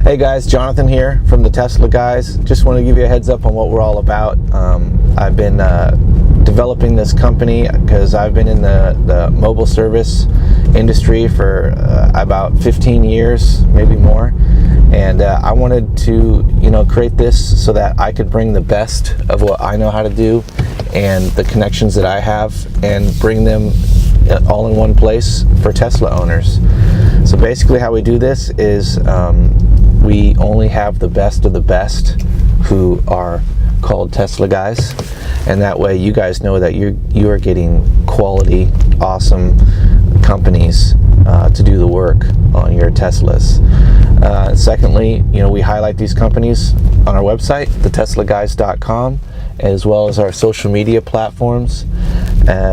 Hey guys, Jonathan here from the Tesla Guys. Just want to give you a heads up on what we're all about. I've been developing this company because I've been in the mobile service industry for about 15 years, maybe more. And I wanted to, create this so that I could bring the best of what I know how to do and the connections that I have and bring them all in one place for Tesla owners. So basically how we do this is we only have the best of the best who are called Tesla Guys, and that way you guys know that you are getting quality, awesome companies to do the work on your Teslas. Secondly, we highlight these companies on our website, theteslaguys.com, as well as our social media platforms,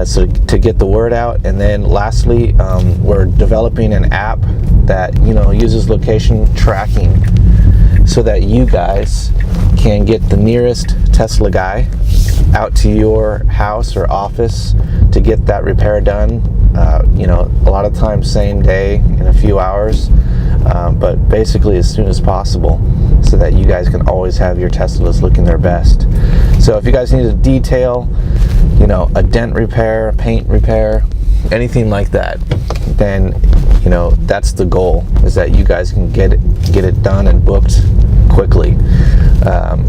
so to get the word out. And then lastly, we're developing an app that uses location tracking so that you guys can get the nearest Tesla guy out to your house or office to get that repair done. A lot of times same day, in a few hours, but basically as soon as possible, so that you guys can always have your Teslas looking their best. So if you guys need a detail, a dent repair, paint repair, anything like that, then that's the goal, is that you guys can get it done and booked quickly.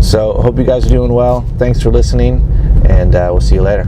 So hope you guys are doing well. Thanks for listening, and we'll see you later.